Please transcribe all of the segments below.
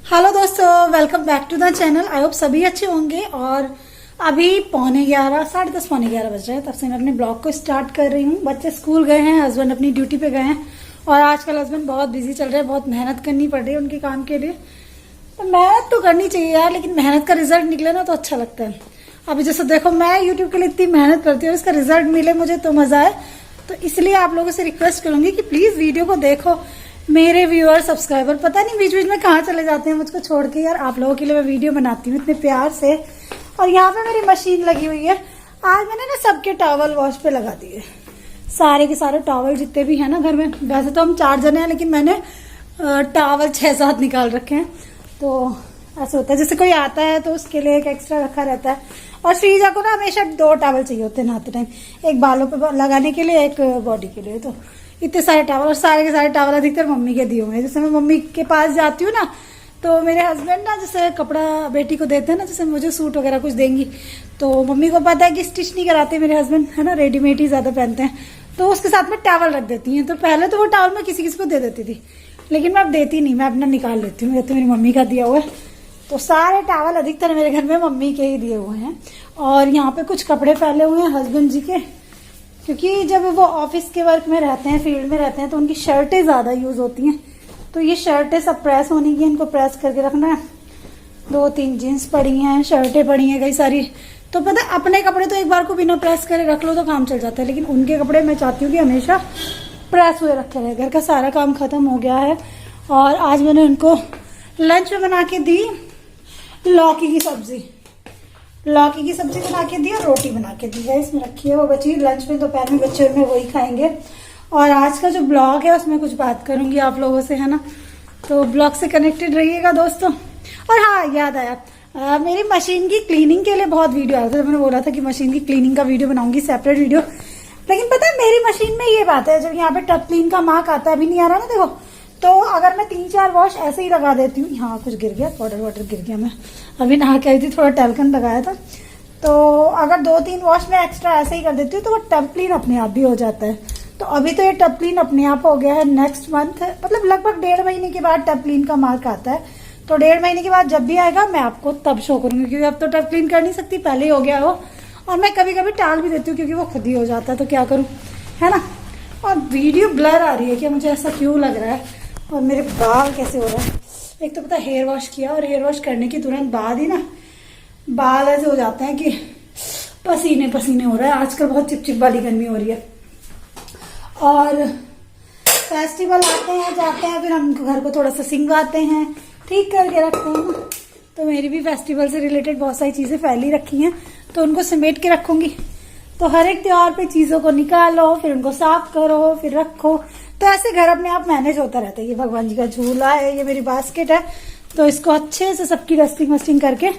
Hello दोस्तों, welcome back to the channel. I hope सभी अच्छे होंगे। और अभी 10:15 11:30 बज रहे हैं, तब से मैं अपने ब्लॉग को स्टार्ट कर रही हूँ। बच्चे स्कूल गए हैं, हस्बैंड अपनी ड्यूटी पे गए हैं और आजकल हस्बैंड बहुत बिजी चल रहे हैं, बहुत मेहनत करनी पड़ रही है उनके काम के लिए। तो मेहनत तो करनी चाहिए यार, लेकिन मेहनत का रिजल्ट निकले ना तो अच्छा लगता है। अभी जैसे देखो, मैं यूट्यूब के लिए इतनी मेहनत करती हूँ, इसका रिजल्ट मिले मुझे तो मजा आए। तो इसलिए आप लोगों से रिक्वेस्ट करूंगी कि प्लीज वीडियो को देखो। मेरे व्यूअर सब्सक्राइबर पता नहीं बीच बीच में कहाँ चले जाते हैं मुझको छोड़ के। यार आप लोगों के लिए मैं वीडियो बनाती हूँ इतने प्यार से। और यहाँ पे मेरी मशीन लगी हुई है। आज मैंने ना सबके टॉवल वॉश पे लगा दिए, सारे के सारे टॉवल जितने भी है ना घर में। वैसे तो हम 4 जने हैं, लेकिन मैंने टॉवल 6-7 निकाल रखे हैं। तो ऐसे होता है, जैसे कोई आता है तो उसके लिए एक एक्स्ट्रा रखा रहता है। और श्रीजा को ना हमेशा 2 टॉवल चाहिए होते हैं नहाते टाइम, एक बालों पे लगाने के लिए, एक बॉडी के लिए। तो इतने सारे टॉवल, और सारे के सारे टॉवल अधिकतर मम्मी के दिए हुए हैं। जैसे मैं मम्मी के पास जाती हूँ ना, तो मेरे हस्बैंड ना जैसे कपड़ा बेटी को देते हैं ना, जैसे मुझे सूट वगैरह कुछ देंगी, तो मम्मी को पता है कि स्टिच नहीं कराते मेरे हस्बैंड, है ना, रेडीमेड ही ज्यादा पहनते हैं। तो उसके साथ में टॉवल रख देती हैं। तो पहले तो वो टॉवल मैं किसी किसी को दे देती थी, लेकिन मैं अब देती नहीं, मैं अपना निकाल लेती हूँ। कहती मेरी मम्मी का दिया हुआ है। तो सारे टॉवल अधिकतर मेरे घर में मम्मी के ही दिए हुए हैं। और यहाँ पे कुछ कपड़े फैले हुए हैं हस्बैंड जी के, क्योंकि जब वो ऑफिस के वर्क में रहते हैं, फील्ड में रहते हैं, तो उनकी शर्टें ज्यादा यूज होती हैं। तो ये शर्टें सब प्रेस होने की, इनको प्रेस करके रखना है। 2-3 जीन्स पड़ी हैं, शर्टें पड़ी हैं कई सारी। तो पता है, अपने कपड़े तो एक बार को बिना प्रेस करे रख लो तो काम चल जाता है, लेकिन उनके कपड़े मैं चाहती हूँ कि हमेशा प्रेस हुए रखे रहे। घर का सारा काम खत्म हो गया है। और आज मैंने उनको लंच में बना के दी लौकी की सब्जी बना के दी और रोटी बना के दी है, इसमें रखी है। वो बची लंच में, दोपहर में बच्चे में वही खाएंगे। और आज का जो ब्लॉग है उसमें कुछ बात करूंगी आप लोगों से, है ना। तो ब्लॉग से कनेक्टेड रहिएगा दोस्तों। और हाँ, याद आया, मेरी मशीन की क्लीनिंग के लिए बहुत वीडियो आया था। मैंने बोला था कि मशीन की क्लीनिंग का वीडियो बनाऊंगी, सेपरेट वीडियो। लेकिन पता है मेरी मशीन में ये बात है, जब यहाँ पे टप क्लीन का मार्क आता है, अभी नहीं आ रहा ना देखो, तो अगर मैं 3-4 वॉश ऐसे ही लगा देती हूँ। यहाँ कुछ गिर गया, वाटर गिर गया। मैं अभी नहा के आई थी, थोड़ा टेल्कन लगाया था। तो अगर 2-3 वॉश में एक्स्ट्रा ऐसे ही कर देती हूँ तो वो टब क्लीन अपने आप भी हो जाता है। तो अभी तो ये टब क्लीन अपने आप हो गया है। नेक्स्ट मंथ मतलब लगभग 1.5 महीने के बाद टब क्लीन का मार्क आता है। तो 1.5 महीने के बाद जब भी आएगा मैं आपको तब शो करूंगी, क्योंकि अब तो टब क्लीन कर नहीं सकती, पहले ही हो गया वो। और मैं कभी कभी टाल भी देती हूँ, क्योंकि वो खुद ही हो जाता है, तो क्या करूँ, है ना। और वीडियो ब्लर आ रही है कि मुझे ऐसा क्यों लग रहा है। और मेरे बाल कैसे हो रहा है। एक तो पता है हेयर वॉश किया, और हेयर वॉश करने के तुरंत बाद ही ना बाल ऐसे हो जाते हैं कि पसीने पसीने हो रहा है। आजकल बहुत चिपचिप वाली गर्मी हो रही है। और फेस्टिवल आते हैं जाते हैं, फिर हम घर को थोड़ा सा सिंगाते हैं, ठीक करके रखते हैं। तो मेरी भी फेस्टिवल से रिलेटेड बहुत सारी चीजें फैली रखी हैं, तो उनको समेट के रखूंगी। तो हर एक त्योहार पे चीजों को निकालो, फिर उनको साफ करो, फिर रखो। तो ऐसे घर अपने आप मैनेज होता रहता है। ये भगवान जी का झूला है, ये मेरी बास्केट है, तो इसको अच्छे से सबकी डस्टिंग वस्टिंग करके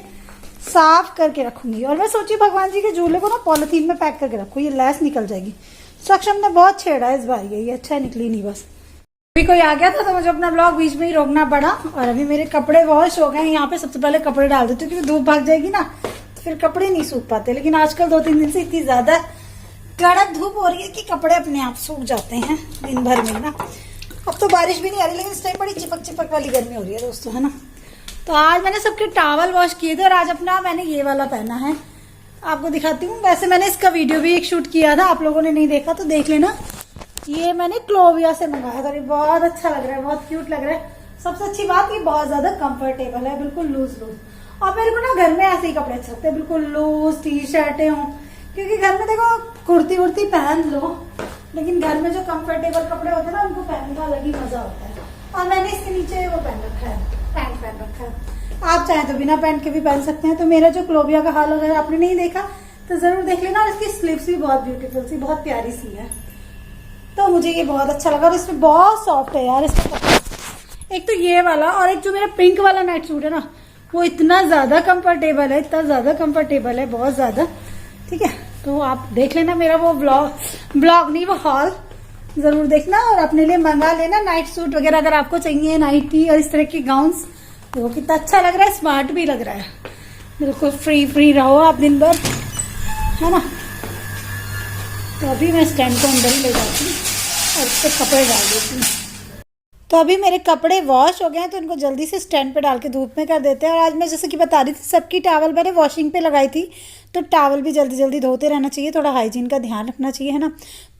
साफ करके रखूंगी। और मैं सोची भगवान जी के झूले को ना पॉलिथीन में पैक करके रखू, ये लैस निकल जाएगी। सक्षम ने बहुत छेड़ा इस बार, ये अच्छा निकली नहीं बस। अभी कोई आ गया था तो मुझे अपना ब्लॉग बीच में ही रोकना पड़ा। और अभी मेरे कपड़े वॉश हो गए। यहाँ पे सबसे पहले कपड़े डाल देती हूँ, क्योंकि धूप भाग जाएगी ना तो फिर कपड़े नहीं सूख पाते। लेकिन आजकल 2-3 दिन से इतनी ज्यादा कड़क धूप हो रही है कि कपड़े अपने आप सूख जाते हैं दिन भर में ना। अब तो बारिश भी नहीं आ रही, लेकिन इस टाइम बड़ी चिपक वाली गर्मी हो रही है दोस्तों, है ना। तो आज मैंने सबके टॉवल वॉश किए थे, और आज अपना मैंने ये वाला पहना है, आपको दिखाती हूँ। वैसे मैंने इसका वीडियो भी एक शूट किया था, आप लोगों ने नहीं देखा तो देख लेना। ये मैंने क्लोविया से मंगाया था। ये बहुत अच्छा लग रहा है, बहुत क्यूट लग रहा है। सबसे अच्छी बात, ये बहुत ज्यादा कंफर्टेबल है, बिल्कुल लूज। और मेरे को ना घर में ऐसे ही कपड़े अच्छे लगते हैं, बिल्कुल लूज टी-शर्टें हों। क्योंकि घर में देखो कुर्ती वुर्ती पहन लो, लेकिन घर में जो कंफर्टेबल कपड़े होते हैं ना, उनको पहनने का अलग ही मजा होता है। और मैंने इसके नीचे वो पहन रखा है, पैंट पहन रखा है। आप चाहे तो बिना पैंट के भी पहन सकते हैं। तो मेरा जो क्लोविया का हाल अगर आपने नहीं देखा तो जरूर देख लेना। और इसकी स्लीव्स भी बहुत ब्यूटीफुल सी, बहुत प्यारी सी है। तो मुझे ये बहुत अच्छा लगा। और इसमें बहुत सॉफ्ट है यार इसका कपड़ा। एक तो ये वाला, और एक जो मेरा पिंक वाला नाइट सूट है ना, वो इतना ज्यादा कंफर्टेबल है, इतना ज्यादा कंफर्टेबल है, बहुत ज्यादा। ठीक है, तो आप देख लेना मेरा वो ब्लॉग नहीं, वो हॉल जरूर देखना। और अपने लिए मंगा लेना नाइट सूट वगैरह अगर आपको चाहिए, नाइटी और इस तरह की गाउन्स। देखो कितना अच्छा लग रहा है, स्मार्ट भी लग रहा है। बिल्कुल फ्री रहो आप दिन भर, है ना। तो अभी मैं स्टैंड को अंदर ही ले जाती हूँ और इस पर कपड़े डाल देती हूँ। तो अभी मेरे कपड़े वॉश हो गए हैं तो इनको जल्दी से स्टैंड पे डाल के धूप में कर देते हैं। और आज मैं जैसे कि बता रही थी, सबकी टॉवल मैंने वॉशिंग पे लगाई थी, तो टॉवल भी जल्दी जल्दी धोते रहना चाहिए, थोड़ा हाइजीन का ध्यान रखना चाहिए, है ना।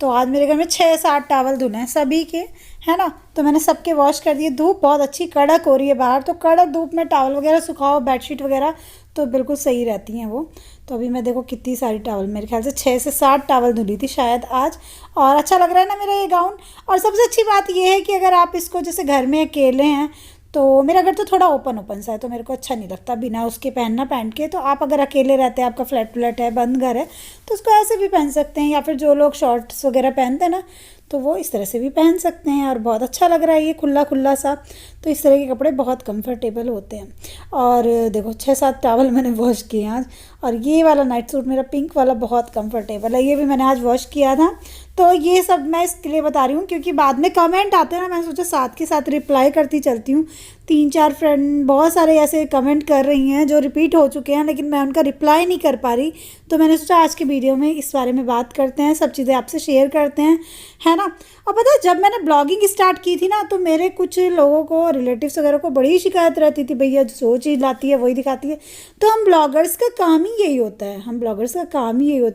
तो आज मेरे घर में 6-7 टॉवल धुले हैं सभी के, है ना। तो मैंने सबके वॉश कर दिए। धूप बहुत अच्छी कड़क हो रही है बाहर, तो कड़क धूप में टॉवल वगैरह सुखाओ, बेडशीट वगैरह तो बिल्कुल सही रहती हैं वो। तो अभी मैं देखो कितनी सारी टॉवल, मेरे ख्याल से 6 से 7 टॉवल धुली थी शायद आज। और अच्छा लग रहा है ना मेरा ये गाउन। और सबसे अच्छी बात ये है कि अगर आप इसको जैसे घर में अकेले हैं, तो मेरा घर तो थोड़ा ओपन ओपन सा है, तो मेरे को अच्छा नहीं लगता बिना उसके पहनना पैंट के। तो आप अगर अकेले रहते हैं, आपका फ्लैट है, बंद घर है, तो उसको ऐसे भी पहन सकते हैं, या फिर जो लोग शॉर्ट्स वगैरह पहनते हैं ना, तो वो इस तरह से भी पहन सकते हैं। और बहुत अच्छा लग रहा है ये खुला खुला सा। तो इस तरह के कपड़े बहुत कंफर्टेबल होते हैं। और देखो 6-7 टॉवल मैंने वॉश किए आज। और ये वाला नाइट सूट मेरा पिंक वाला बहुत कंफर्टेबल है, ये भी मैंने आज वॉश किया था। तो ये सब मैं इसके लिए बता रही हूँ क्योंकि बाद में कमेंट आते हैं ना, मैंने सोचा साथ के साथ रिप्लाई करती चलती हूँ। 3-4 फ्रेंड बहुत सारे ऐसे कमेंट कर रही हैं जो रिपीट हो चुके हैं, लेकिन मैं उनका रिप्लाई नहीं कर पा रही। तो मैंने सोचा आज के वीडियो में इस बारे में बात करते हैं, सब चीज़ें आपसे शेयर करते हैं, है ना। और पता है जब मैंने ब्लॉगिंग स्टार्ट की थी ना, तो मेरे कुछ लोगों को, रिलेटिव्स वगैरह को बड़ी शिकायत रहती थी, भैया जो चीज़ लाती है वही दिखाती है। तो हम ब्लॉगर्स का काम ही यही होता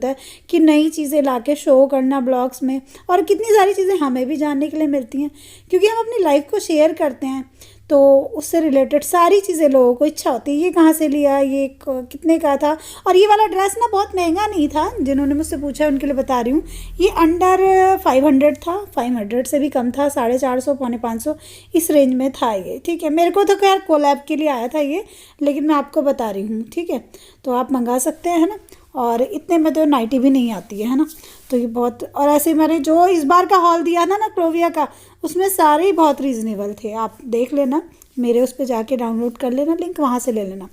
है, कि नई चीज़ें ला के शो करना ब्लॉग्स में। और कितनी सारी चीज़ें हमें भी जानने के लिए मिलती हैं, क्योंकि हम अपनी लाइफ को शेयर करते हैं, तो उससे रिलेटेड सारी चीज़ें लोगों को इच्छा होती है, ये कहाँ से लिया, ये कितने का था। और ये वाला ड्रेस ना बहुत महंगा नहीं था, जिन्होंने मुझसे पूछा उनके लिए बता रही हूँ, ये अंडर 500 था, 500 से भी कम था, 450 -550 इस रेंज में था ये, ठीक है। मेरे को तो खैर कोलैब के लिए आया था ये, लेकिन मैं आपको बता रही हूँ, ठीक है। तो आप मंगा सकते हैं, है ना। और इतने में तो नाइटी भी नहीं आती है ना। तो ये बहुत, और ऐसे मैंने जो इस बार का हॉल दिया था ना क्लोविया का, उसमें सारे ही बहुत रीज़नेबल थे। आप देख लेना, मेरे उस पर जाके डाउनलोड कर लेना लिंक, वहाँ से ले लेना।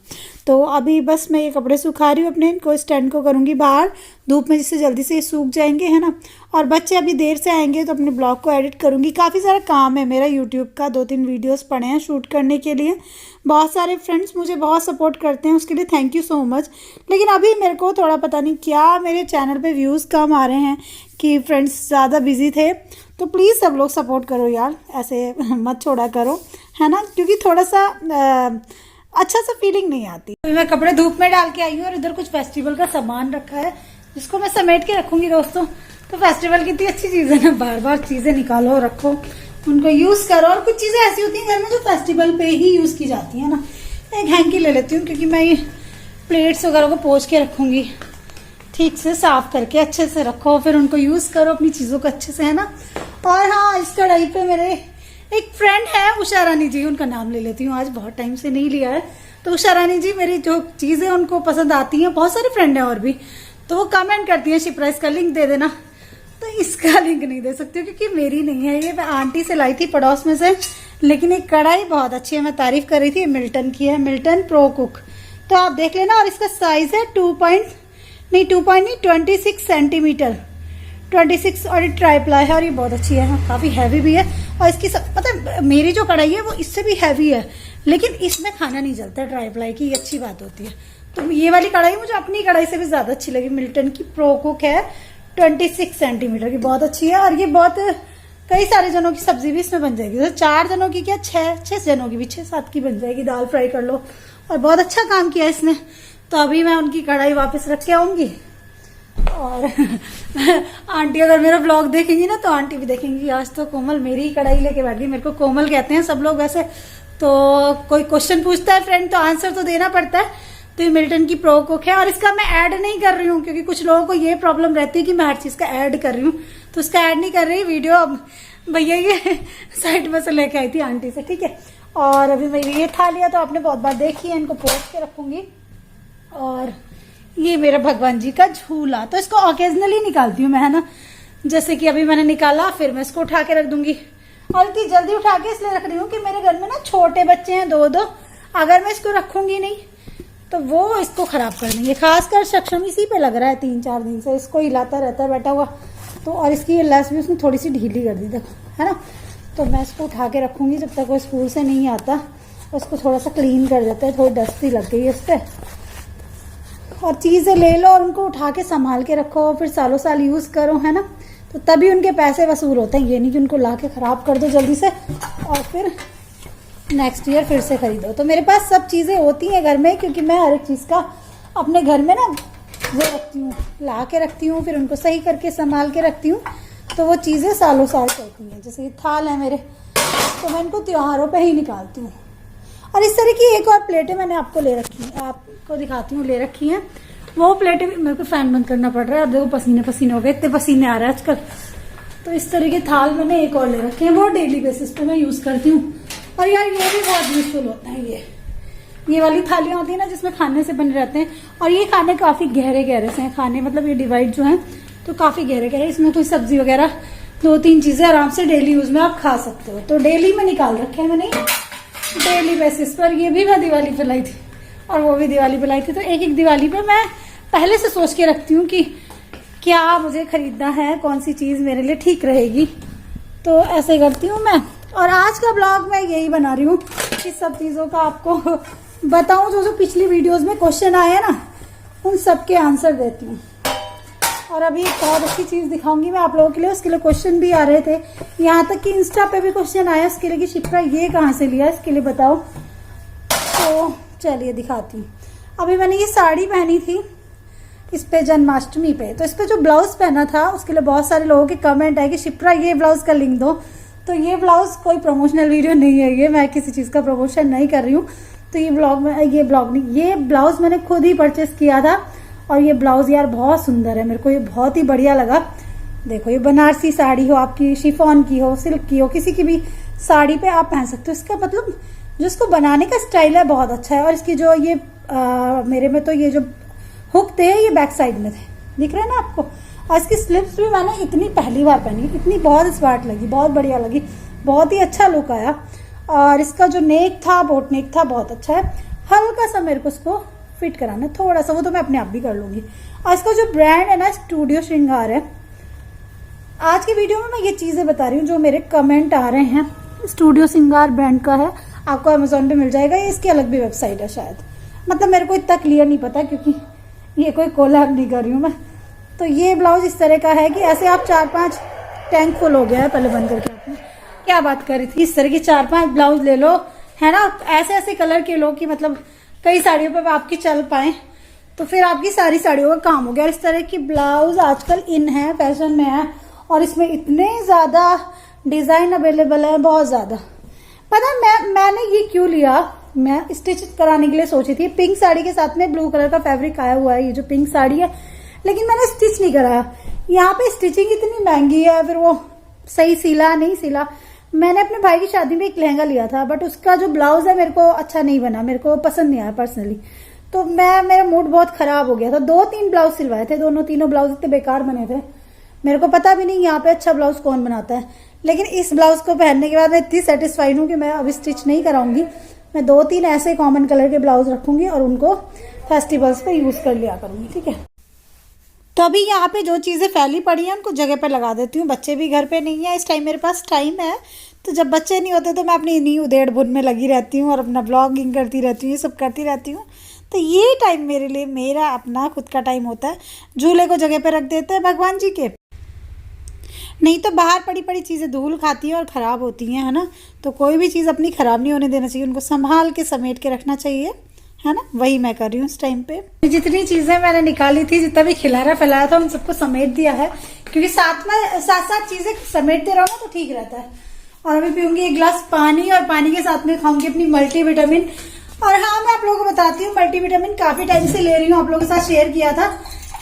तो अभी बस मैं ये कपड़े सुखा रही हूँ अपने, इनको स्टैंड को करूँगी बाहर धूप में, जिससे जल्दी से ये सूख जाएंगे, है ना। और बच्चे अभी देर से आएंगे तो अपने ब्लॉग को एडिट करूँगी। काफ़ी सारा काम है मेरा यूट्यूब का, 2-3 वीडियोज़ पड़े हैं शूट करने के लिए। बहुत सारे फ्रेंड्स मुझे बहुत सपोर्ट करते हैं, उसके लिए थैंक यू सो मच। लेकिन अभी मेरे को थोड़ा पता नहीं क्या मेरे चैनल पे व्यूज़ कम आ रहे हैं कि फ्रेंड्स ज़्यादा बिजी थे। तो प्लीज़ सब लोग सपोर्ट करो यार, ऐसे मत छोड़ा करो, है ना, क्योंकि थोड़ा सा अच्छा सा फीलिंग नहीं आती। तो मैं कपड़े धूप में डाल के आई हूँ, और इधर कुछ फेस्टिवल का सामान रखा है जिसको मैं समेट के रखूँगी दोस्तों। तो फेस्टिवल की इतनी अच्छी चीज़ है ना, बार बार चीज़ें निकालो रखो, उनको यूज़ करो। और कुछ चीज़ें ऐसी होती हैं घर में जो फेस्टिवल पे ही यूज़ की जाती है ना। एक हैंकी ले लेती हूँ, क्योंकि मैं ये प्लेट्स वगैरह को पोंछ के रखूँगी, ठीक से साफ करके अच्छे से रखो, फिर उनको यूज़ करो अपनी चीज़ों को अच्छे से, है ना। और हाँ, इस कढ़ाई पे मेरे एक फ्रेंड है उषा रानी जी, उनका नाम ले लेती हूँ, आज बहुत टाइम से नहीं लिया है। तो उषा रानी जी मेरी जो चीज़ें उनको पसंद आती हैं, बहुत सारे फ्रेंड हैं और भी, तो वो कमेंट करती हैं शिप्रा इसका लिंक दे देना। तो इसका लिंक नहीं दे सकती हूँ क्योंकि मेरी नहीं है ये, मैं आंटी से लाई थी पड़ोस में से। लेकिन एक कढ़ाई बहुत अच्छी है, मैं तारीफ कर रही थी, मिल्टन की है, मिल्टन प्रो कुक। तो आप देख लेना। और इसका साइज है 26 सेंटीमीटर, 26, और ये ट्राईप्लाई है, और ये बहुत अच्छी है, काफ़ी हैवी भी है। और इसकी मतलब मेरी जो कढ़ाई है वो इससे भी हैवी है, लेकिन इसमें खाना नहीं जलता है, ट्राईप्लाई की, ये अच्छी बात होती है। तो ये वाली कढ़ाई मुझे अपनी कढ़ाई से भी ज़्यादा अच्छी लगी, मिल्टन की प्रो कुक है, 26 सेंटीमीटर की, बहुत अच्छी है। और ये बहुत कई सारे जनों की सब्जी भी इसमें बन जाएगी, तो 4 जनों की क्या, 6 जनों की भी, 6-7 की बन जाएगी, दाल फ्राई कर लो। और बहुत अच्छा काम किया इसने। तो अभी मैं उनकी कढ़ाई वापस रख के आऊंगी। और आंटी अगर मेरा ब्लॉग देखेंगी ना, तो आंटी भी देखेंगी आज तो कोमल मेरी ही कढ़ाई लेके बैठ गई। मेरे को कोमल कहते हैं सब लोग वैसे। तो कोई क्वेश्चन पूछता है फ्रेंड, तो आंसर तो देना पड़ता है। तो ये मिल्टन की प्रो कुक है, और इसका मैं ऐड नहीं कर रही हूँ, क्योंकि कुछ लोगों को ये प्रॉब्लम रहती है कि मैं हर चीज का ऐड कर रही हूँ, तो उसका ऐड नहीं कर रही वीडियो। अब भैया ये साइड में से लेके आई थी आंटी से, ठीक है। और अभी मेरी ये थालियां तो आपने बहुत बार देखी है, इनको पोंछ के रखूंगी। और ये मेरा भगवान जी का झूला, तो इसको ऑकेजनली निकालती हूँ मैं, है ना। जैसे कि अभी मैंने निकाला, फिर मैं इसको उठा के रख दूंगी। और इतनी जल्दी उठा के इसलिए रख रही हूँ कि मेरे घर में ना छोटे बच्चे हैं, 2-2। अगर मैं इसको रखूंगी नहीं तो वो इसको खराब कर देंगे। खासकर सक्षम इसी पे लग रहा है 3-4 दिन से, इसको हिलाता रहता है बैठा हुआ। तो और इसकी ये लैस भी उसने थोड़ी सी ढीली कर दी, देखो, है ना। तो मैं इसको उठा के रखूंगी जब तक वो स्कूल से नहीं आता। उसको थोड़ा सा क्लीन कर देते हैं, थोड़ी डस्ट ही लग गई है इस पर। और चीज़ें ले लो और उनको उठा के संभाल के रखो, फिर सालों साल यूज़ करो, है ना। तो तभी उनके पैसे वसूल होते हैं। ये नहीं कि उनको ला के खराब कर दो जल्दी से और फिर नेक्स्ट ईयर फिर से खरीदो। तो मेरे पास सब चीज़ें होती हैं घर में, क्योंकि मैं हर एक चीज़ का अपने घर में ना वो रखती हूँ, ला के रखती हूँ, फिर उनको सही करके संभाल के रखती हूँ, तो वो चीज़ें सालों साल चलती हैं। जैसे ये थाल है मेरे, तो मैं इनको त्योहारों पे ही निकालती हूँ। और इस तरह की एक और प्लेटें मैंने आपको ले रखी है, आपको दिखाती हूँ, ले रखी हैं। वो प्लेटें भी मेरे को फैन बंद करना पड़ रहा है, अब देखो पसीने पसीने हो गए, इतने पसीने आ रहे हैं आजकल। तो इस तरह के थाल मैंने एक और ले रखे हैं, वो डेली बेसिस पे मैं यूज़ करती हूँ। और यार ये भी बहुत यूजफुल होता है। ये वाली थालियाँ होती है ना जिसमें खाने से बने रहते हैं, और ये खाने काफ़ी गहरे गहरे से हैं खाने, मतलब ये डिवाइड जो है तो काफ़ी गहरे गहरे, इसमें कोई सब्जी वगैरह 2-3 चीज़ें आराम से डेली यूज में आप खा सकते हो। तो डेली में निकाल रखे हैं मैंने डेली बेसिस पर। ये भी मैं दिवाली पे लाई थी और वो भी दिवाली पे लाई थी। तो एक एक दिवाली पे मैं पहले से सोच के रखती हूँ कि क्या मुझे खरीदना है, कौन सी चीज़ मेरे लिए ठीक रहेगी, तो ऐसे करती हूँ मैं। और आज का ब्लॉग मैं यही बना रही हूँ, इस सब चीज़ों का आपको बताऊँ। जो पिछली वीडियोस में क्वेश्चन आए हैं ना, उन सब के आंसर देती हूँ। और अभी एक बहुत अच्छी चीज़ दिखाऊंगी मैं आप लोगों के लिए, उसके लिए क्वेश्चन भी आ रहे थे, यहाँ तक कि इंस्टा पे भी क्वेश्चन आया उसके लिए कि शिप्रा ये कहाँ से लिया, इसके लिए बताओ। तो चलिए दिखाती हूँ। अभी मैंने ये साड़ी पहनी थी इस पे जन्माष्टमी पे, तो इस पे जो ब्लाउज पहना था उसके लिए बहुत सारे लोगों के कमेंट है कि शिप्रा ये ब्लाउज का लिंक दो। तो ये ब्लाउज कोई प्रमोशनल वीडियो नहीं है, ये मैं किसी चीज़ का प्रमोशन नहीं कर रही हूँ। तो ये ब्लाउज मैंने खुद ही परचेस किया था। और ये ब्लाउज यार बहुत सुंदर है, मेरे को ये बहुत ही बढ़िया लगा। देखो, ये बनारसी साड़ी हो आपकी, शिफॉन की हो, सिल्क की हो, किसी की भी साड़ी पे आप पहन सकते हो। इसका मतलब जो इसको बनाने का स्टाइल है बहुत अच्छा है। और इसकी जो ये मेरे में तो ये जो हुक थे ये बैक साइड में थे, दिख रहे हैं ना आपको। और इसकी स्लिप्स भी मैंने इतनी पहली बार पहनी, इतनी बहुत स्मार्ट लगी, बहुत बढ़िया लगी, बहुत ही अच्छा लुक आया। और इसका जो नेक था, बोट नेक था, बहुत अच्छा है। हल्का सा मेरे को इसको फिट कराना है थोड़ा सा, वो तो मैं अपने आप भी कर लूंगी। और इसका जो ब्रांड है ना, स्टूडियो श्रृंगार है। आज की वीडियो में मैं ये चीजें बता रही हूँ जो मेरे कमेंट आ रहे हैं। स्टूडियो श्रृंगार ब्रांड का है, आपको अमेजोन पे मिल जाएगा। ये इसकी अलग भी वेबसाइट है शायद, मतलब मेरे को इतना क्लियर नहीं पता क्योंकि ये कोई कोलैब नहीं कर रही हूँ मैं। तो ये ब्लाउज इस तरह का है कि ऐसे आप 4-5 टैंक फुल हो गया है, पहले बंद करके आपने क्या बात करी थी। इस तरह के 4-5 ब्लाउज ले लो, है ना, ऐसे ऐसे कलर के लो कि मतलब कई साड़ियों पे आपकी चल पाए, तो फिर आपकी सारी साड़ियों का काम हो गया। और इस तरह की ब्लाउज आजकल इन है, फैशन में है, और इसमें इतने ज्यादा डिजाइन अवेलेबल है, बहुत ज्यादा। पता मैंने ये क्यों लिया, मैं स्टिच कराने के लिए सोची थी। पिंक साड़ी के साथ में ब्लू कलर का फैब्रिक आया हुआ है, ये जो पिंक साड़ी है, लेकिन मैंने स्टिच नहीं कराया। यहाँ पे स्टिचिंग इतनी महंगी है, फिर वो सही सिला नहीं सिला। मैंने अपने भाई की शादी में एक लहंगा लिया था, बट उसका जो ब्लाउज है मेरे को अच्छा नहीं बना, मेरे को पसंद नहीं आया पर्सनली। तो मेरा मूड बहुत खराब हो गया था। 2-3 ब्लाउज सिलवाए थे, तीनों ब्लाउज इतने बेकार बने थे, मेरे को पता भी नहीं यहाँ पे अच्छा ब्लाउज कौन बनाता है। लेकिन इस ब्लाउज को पहनने के बाद मैं इतनी सेटिस्फाइड हूँ कि मैं अब स्टिच नहीं कराऊंगी। मैं 2-3 ऐसे कॉमन कलर के ब्लाउज रखूंगी और उनको फेस्टिवल्स पे यूज कर लिया करूंगी, ठीक है। तो अभी यहाँ पे जो चीज़ें फैली पड़ी हैं उनको जगह पे लगा देती हूँ। बच्चे भी घर पे नहीं है इस टाइम, मेरे पास टाइम है। तो जब बच्चे नहीं होते तो मैं अपनी इन्हीं उधेड़ बुन में लगी रहती हूँ और अपना ब्लॉगिंग करती रहती हूँ, ये सब करती रहती हूँ। तो ये टाइम मेरे लिए मेरा अपना खुद का टाइम होता है। झूले को जगह पे रख देते हैं भगवान जी के, नहीं तो बाहर पड़ी पड़ी चीज़ें धूल खाती है और ख़राब होती हैं, है ना। तो कोई भी चीज़ अपनी ख़राब नहीं होने देना चाहिए, उनको संभाल के समेट के रखना चाहिए, है ना। वही मैं कर रही हूँ इस टाइम पे। जितनी चीज़ें मैंने निकाली थी, जितना भी खिलारा फैलाया था, उन सबको समेट दिया है, क्योंकि साथ चीज़ें समेटते रहो ना तो ठीक रहता है। और अभी पीऊंगी एक गिलास पानी, और पानी के साथ में खाऊंगी अपनी मल्टीविटामिन। और हाँ, मैं आप लोगों को बताती हूँ, मल्टीविटामिन काफ़ी टाइम से ले रही हूँ, आप लोगों के साथ शेयर किया था,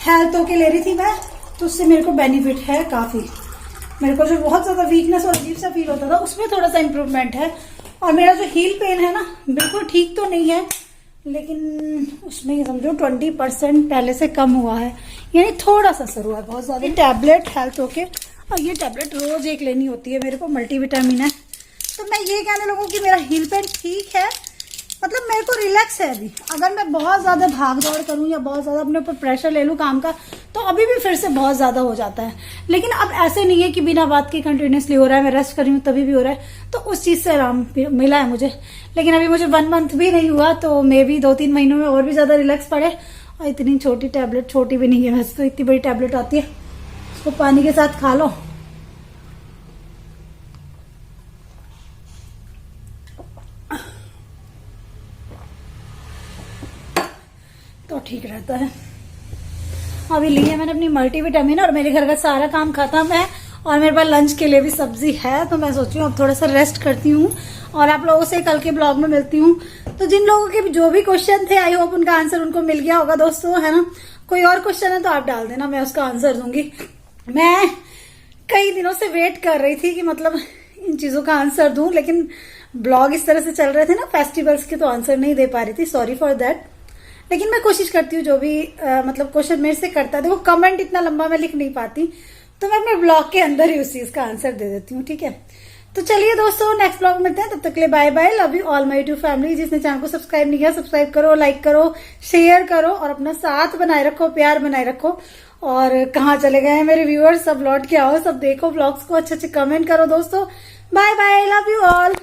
हेल्थ होके ले रही थी मैं, तो उससे मेरे को बेनिफिट है काफ़ी। मेरे को जो बहुत ज़्यादा वीकनेस और अजीब सा फील होता था, उसमें थोड़ा सा इम्प्रूवमेंट है। और मेरा जो हील पेन है ना, बिल्कुल ठीक तो नहीं है, लेकिन उसमें ये समझो 20% पहले से कम हुआ है, यानी थोड़ा सा असर हुआ है, बहुत ज़्यादा। टैबलेट हेल्थ होके, और ये टैबलेट रोज एक लेनी होती है मेरे को, मल्टीविटामिन है। तो मैं ये कहने लगूँ कि मेरा हील पेन ठीक है, मतलब मेरे को रिलैक्स है अभी। अगर मैं बहुत ज़्यादा भाग दौड़ करूँ या बहुत ज़्यादा अपने ऊपर प्रेशर ले लूँ काम का, तो अभी भी फिर से बहुत ज़्यादा हो जाता है। लेकिन अब ऐसे नहीं है कि बिना बात के कंटिन्यूसली हो रहा है, मैं रेस्ट कर रही हूँ तभी भी हो रहा है, तो उस चीज़ से आराम मिला है मुझे। लेकिन अभी मुझे 1 मंथ भी नहीं हुआ, तो मे भी 2-3 महीनों में और भी ज़्यादा रिलैक्स पड़े। और इतनी छोटी टैबलेट, छोटी भी नहीं है वैसे तो, इतनी बड़ी टैबलेट आती है, इसको पानी के साथ खा लो। तो ठीक रहता है। अभी ली है मैंने अपनी मल्टीविटामिन और मेरे घर का सारा काम खत्म है और मेरे पास लंच के लिए भी सब्जी है, तो मैं सोच रही हूँ अब थोड़ा सा रेस्ट करती हूँ और आप लोगों से कल के ब्लॉग में मिलती हूँ। तो जिन लोगों के जो भी क्वेश्चन थे आई होप उनका आंसर उनको मिल गया होगा दोस्तों, है ना। कोई और क्वेश्चन है तो आप डाल देना, मैं उसका आंसर दूंगी। मैं कई दिनों से वेट कर रही थी कि मतलब इन चीजों का आंसर दूं, लेकिन ब्लॉग इस तरह से चल रहे थे ना फेस्टिवल्स के, तो आंसर नहीं दे पा रही थी, सॉरी फॉर दैट। लेकिन मैं कोशिश करती हूँ जो भी मतलब क्वेश्चन मेरे से करता है, देखो कमेंट इतना लंबा मैं लिख नहीं पाती, तो मैं अपने ब्लॉग के अंदर ही उस चीज का आंसर दे देती हूँ, ठीक है। तो चलिए दोस्तों नेक्स्ट ब्लॉग में मिलते हैं, तब तक के लिए bye bye, love you all my two family. जिसने चैनल को सब्सक्राइब नहीं किया सब्सक्राइब करो, लाइक करो, शेयर करो और अपना साथ बनाए रखो, प्यार बनाए रखो। और कहाँ चले गए हैं मेरे व्यूअर्स, सब लौट के आओ, सब देखो ब्लॉग्स को, अच्छे अच्छे कमेंट करो दोस्तों। Bye bye, love you all.